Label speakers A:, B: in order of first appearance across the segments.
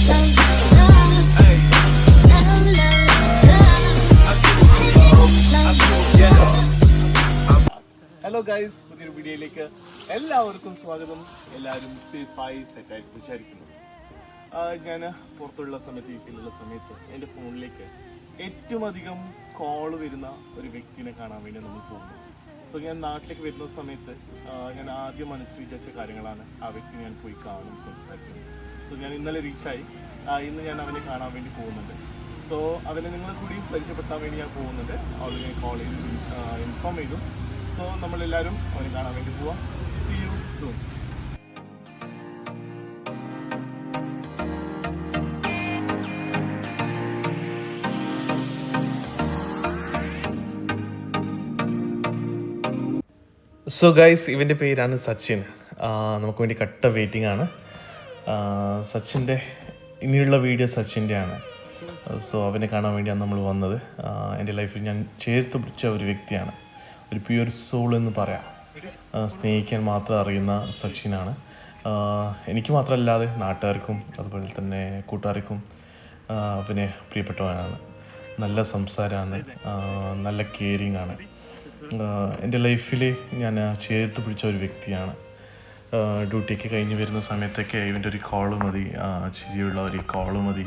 A: Hello guys, പുതിയൊരു വീഡിയോയിലേക്ക് എല്ലാവർക്കും സ്വാഗതം. എല്ലാവരും സേഫായി സെറ്റായിട്ട് വിചാരിക്കുന്നു. ഞാൻ പുറത്തുള്ള സമയത്ത്, വീട്ടിലുള്ള സമയത്ത് എൻ്റെ ഫോണിലേക്ക് ഏറ്റവും അധികം കോൾ വരുന്ന ഒരു വ്യക്തിനെ കാണാൻ വേണ്ടി നമ്മൾ പോകുന്നു. സോ ഞാൻ നാട്ടിലേക്ക് വരുന്ന സമയത്ത് ഞാൻ ആദ്യം മനസ്സിൽ വിചാരിച്ച കാര്യങ്ങളാണ് ആ വ്യക്തി ഞാൻ പോയി കാണും, സംസാരിക്കും. സോ ഞാൻ ഇന്നലെ റീച്ചായി. ഇന്ന് ഞാൻ അവനെ കാണാൻ വേണ്ടി പോകുന്നുണ്ട്. സോ അവനെ നിങ്ങളെ കൂടി പരിചയപ്പെടുത്താൻ വേണ്ടി ഞാൻ പോകുന്നുണ്ട്. അവനെ ഞാൻ കോൾ ചെയ്ത് ഇൻഫോം ചെയ്തു. സോ നമ്മളെല്ലാവരും അവനെ കാണാൻ വേണ്ടി പോവാം. See you soon. So guys, ഇവൻ്റെ പേരാണ് സച്ചിൻ. നമുക്ക് വേണ്ടി കട്ട വെയിറ്റിംഗ് ആണ്. സച്ചിൻ്റെ ഇനിയുള്ള വീഡിയോ സച്ചിൻ്റെ ആണ്. സോ അവനെ കാണാൻ വേണ്ടിയാണ് നമ്മൾ വന്നത്. എൻ്റെ ലൈഫിൽ ഞാൻ ചേർത്ത് പിടിച്ച ഒരു വ്യക്തിയാണ്, ഒരു പ്യുവർ സോൾ എന്ന് പറയാം. സ്നേഹിക്കാൻ മാത്രം അറിയുന്ന സച്ചിനാണ്. എനിക്ക് മാത്രമല്ലാതെ നാട്ടുകാർക്കും അതുപോലെ തന്നെ കൂട്ടുകാർക്കും അവനെ പ്രിയപ്പെട്ടവനാണ്. നല്ല സംസാരമാണ്, നല്ല കെയറിങ് ആണ്. എൻ്റെ ലൈഫിൽ ഞാൻ ചേർത്ത് പിടിച്ച ഒരു വ്യക്തിയാണ്. ഡ്യൂട്ടിക്ക് കഴിഞ്ഞ് വരുന്ന സമയത്തൊക്കെ ഇവൻ്റെ ഒരു കോള് മതി, ചിരിയുള്ള ഒരു കോള് മതി.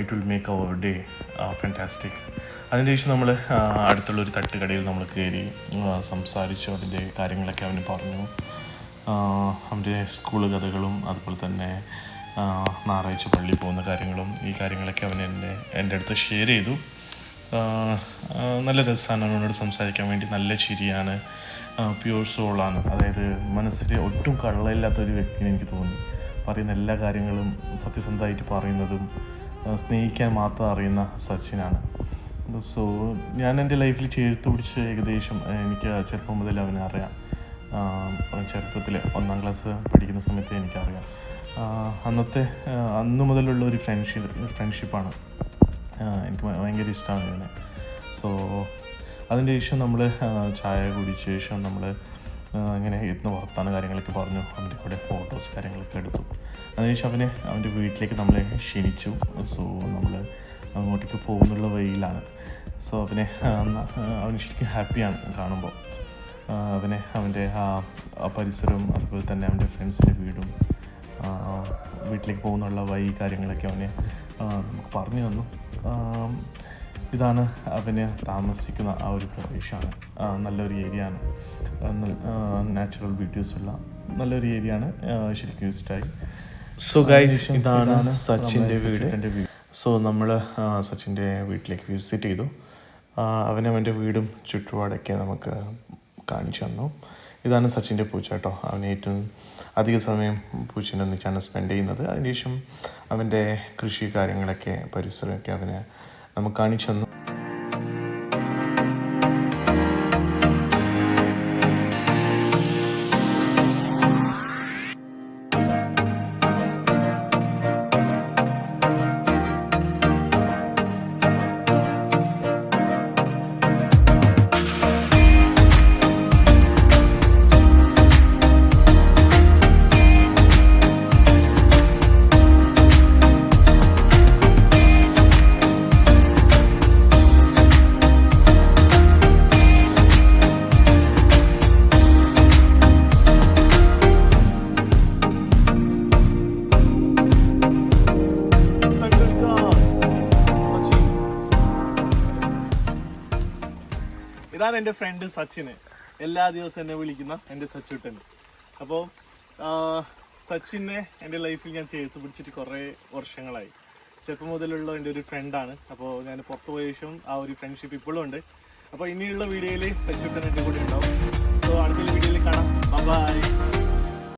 A: It will make our day fantastic. അതിന് ശേഷം നമ്മൾ അടുത്തുള്ളൊരു തട്ടുകടയിൽ നമ്മൾ കയറി സംസാരിച്ചു. അതിൻ്റെ കാര്യങ്ങളൊക്കെ അവന് പറഞ്ഞു. അവൻ്റെ സ്കൂൾ കഥകളും അതുപോലെ തന്നെ ഞായറാഴ്ച പള്ളിയിൽ പോകുന്ന കാര്യങ്ങളും ഈ കാര്യങ്ങളൊക്കെ അവൻ എൻ്റെ അടുത്ത് ഷെയർ ചെയ്തു. നല്ല രസമാണ് അവനോട് സംസാരിക്കാൻ വേണ്ടി. നല്ല ചിരിയാണ്, പ്യുവർ സോളാണ്. അതായത് മനസ്സിൽ ഒട്ടും കള്ളയില്ലാത്തൊരു വ്യക്തിനെ എനിക്ക് തോന്നി. പറയുന്ന എല്ലാ കാര്യങ്ങളും സത്യസന്ധമായിട്ട് പറയുന്നതും സ്നേഹിക്കാൻ മാത്രം അറിയുന്ന സച്ചിനാണ്. സോ ഞാൻ എൻ്റെ ലൈഫിൽ ചേർത്ത് പിടിച്ച് ഏകദേശം എനിക്ക് ചെറുപ്പം മുതൽ അവനെ അറിയാം. ചെറുപ്പത്തിൽ 1ാം ക്ലാസ് പഠിക്കുന്ന സമയത്ത് എനിക്കറിയാം. അന്ന് മുതലുള്ള ഒരു ഫ്രണ്ട്ഷിപ്പാണ്. എനിക്ക് ഭയങ്കര ഇഷ്ടമാണ് ഇവനെ. സോ അതിൻ്റെ ശേഷം നമ്മൾ ചായ കുടിച്ച ശേഷം നമ്മൾ ഇങ്ങനെ ഇരുന്ന് വർത്താന കാര്യങ്ങളൊക്കെ പറഞ്ഞു. അവൻ്റെ കൂടെ ഫോട്ടോസ് കാര്യങ്ങളൊക്കെ എടുത്തു. അതിനുശേഷം അവൻ്റെ വീട്ടിലേക്ക് നമ്മളെ ക്ഷണിച്ചു. സോ നമ്മൾ അങ്ങോട്ടേക്ക് പോകുന്നുള്ള വഴിയിലാണ്. സോ അവന് ശരിക്കും ഹാപ്പിയാണ് കാണുമ്പോൾ. അവൻ്റെ ആ പരിസരവും അതുപോലെ തന്നെ അവൻ്റെ ഫ്രണ്ട്സിൻ്റെ വീടും വീട്ടിലേക്ക് പോകുന്നുള്ള വഴി കാര്യങ്ങളൊക്കെ അവനെ നമുക്ക് പറഞ്ഞു തന്നു. ഇതാണ് അവന് താമസിക്കുന്ന ആ ഒരു പ്രദേശമാണ്. നല്ലൊരു ഏരിയ ആണ്, നാച്ചുറൽ ബ്യൂട്ടീസുള്ള നല്ലൊരു ഏരിയ ആണ്. ശരിക്കും ഇഷ്ടമായി. സോ ഗൈസ്, ഇതാണ് സച്ചിൻ്റെ വീട്. സോ നമ്മൾ സച്ചിൻ്റെ വീട്ടിലേക്ക് വിസിറ്റ് ചെയ്തു. അവൻ്റെ വീടും ചുറ്റുപാടൊക്കെ നമുക്ക് കാണിച്ചു തന്നു. ഇതാണ് സച്ചിൻ്റെ പൂച്ച കേട്ടോ. അവന് ഏറ്റവും അധിക സമയം പൂച്ചേൻ്റെ ഒന്നിച്ചാണ് സ്പെൻഡ് ചെയ്യുന്നത്. അതിനുശേഷം അവൻ്റെ കൃഷി കാര്യങ്ങളൊക്കെ പരിസരമൊക്കെ അവന് നമുക്ക് കാണിച്ചു തന്നു. ഇതാണ് എൻ്റെ ഫ്രണ്ട് സച്ചിന്. എല്ലാ ദിവസവും എന്നെ വിളിക്കുന്ന എൻ്റെ സച്ചുട്ടൻ. അപ്പോൾ സച്ചിനെ എൻ്റെ ലൈഫിൽ ഞാൻ ചേർത്ത് പിടിച്ചിട്ട് കുറേ വർഷങ്ങളായി. ചെറുപ്പം മുതലുള്ള എൻ്റെ ഒരു ഫ്രണ്ടാണ്. അപ്പോൾ ഞാൻ പുറത്ത് പോയ ശേഷം ആ ഒരു ഫ്രണ്ട്ഷിപ്പ് ഇപ്പോഴും ഉണ്ട്. അപ്പോൾ ഇനിയുള്ള വീഡിയോയിൽ സച്ചുട്ടൻ എൻ്റെ കൂടെ ഉണ്ടാവും. സോ അടുത്ത വീഡിയോയിൽ കാണാം. ബൈ.